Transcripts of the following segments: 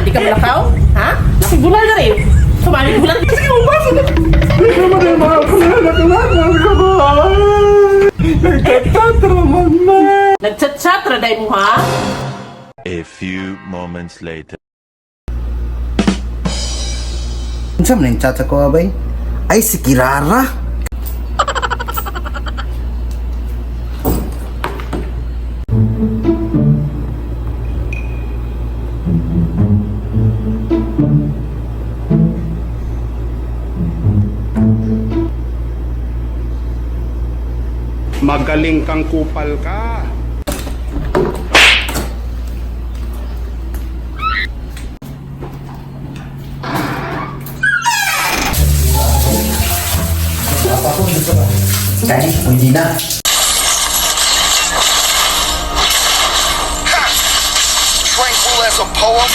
Hindi ka malakaw? Ha? Nakibulal na rin. Sumali bulan. Sige mo ba? Hindi mo na mga kulala ko ba? Nagtatat naman na. Nagchat-chat raday mo ha? A few moments later. Unsa man yung chat ko abay? Ay si Kirara. Magaling kang kupal ka. Daddy, pwede na. Tranquil as a poem.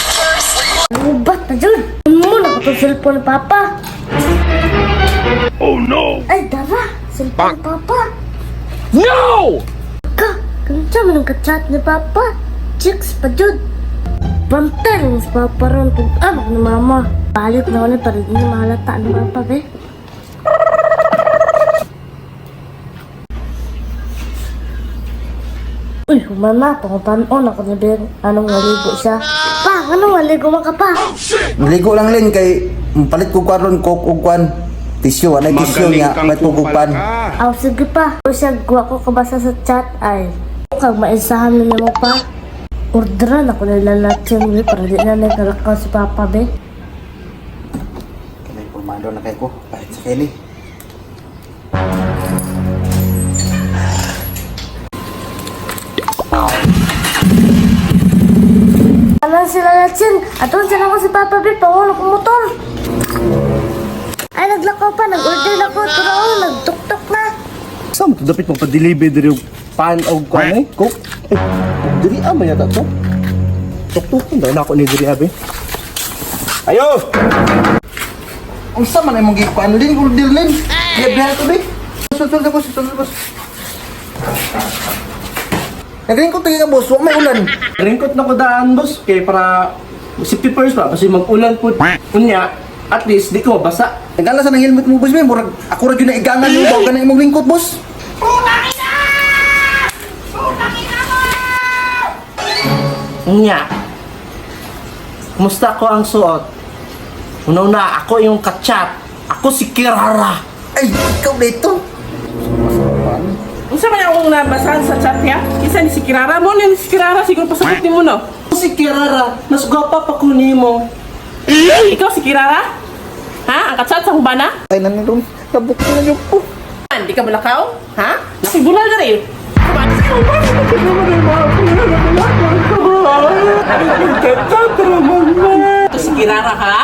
Ubat na dyan. Ano na ko itong cellphone ni Papa? Oh no! Ay, dara. Cellphone ni Papa. No! Ka, kansa man ang kachat ni Papa. Chicks pa dyan. Bantay lang si Papa ron. Anak ni Mama. Balik na ulit para hindi mahalata ni Papa, be. Uy, humana. Pangupanon ako ni Ben. Anong naligo siya? Pa, anong naligo mo ka pa? Naligo lang Lin kay palit ko karon coke ug kwan. Tissue, anay tissue Magaling niya, kang may kupal tugupan. ka. Aw, sige pa. O siya, guwa ko kabasa sa chat ay. Kag maisahan nila mo pa. Orderan ako nila lahat yun, para di na nagkalakaw si Papa, be. May pumado na kay ko. Kahit sa Kelly. Ano sila Latsin? Atun sila ko si Papa, be. Pangulo ko motor. Ay, naglakaw pa. Nag-order ako. Turo, nagtuktok na. Saan mo dapat mo pa-deliver diri yung pan o kwan eh? Coke? Eh, diri ama yata to. Tuk-tuk, dahil na ako ni diri abe. Ayo! Ang sama na yung mga pan Lin, order Lin. Biya to be. Susul ko, susul ko. Nag-ringkot na ka boss, huwag may ulan. Ringkot na ko daan, boss. Kaya para safety first pa. Kasi mag-ulan po. Kunya, at least di ko mabasa. Nagala sa ng helmet mo boss, may murag ako ra gyud na igangan yung bago na imong ringkot boss. Kunya, kumusta ko ang suot? Una-una, ako yung kachat. Ako si Kirara. Ay, ikaw dito. Unsa man akong nabasahan sa chat niya? Isa ni si Kirara mo, ni si Kirara siguro pasabot ni mo no. Ako si Kirara. Mas gwapa pa ko nimo. Ikaw si Kirara? Ha? Ang kachat sa hubana? Ay, nanilong, nabuk na niyo po. Hindi ka malakaw? Ha? Nakibulal na rin. Sumali sige mo ba? Hindi mo na mga kulala ko ba? Nagtatat naman na. Ito si Kirara ha?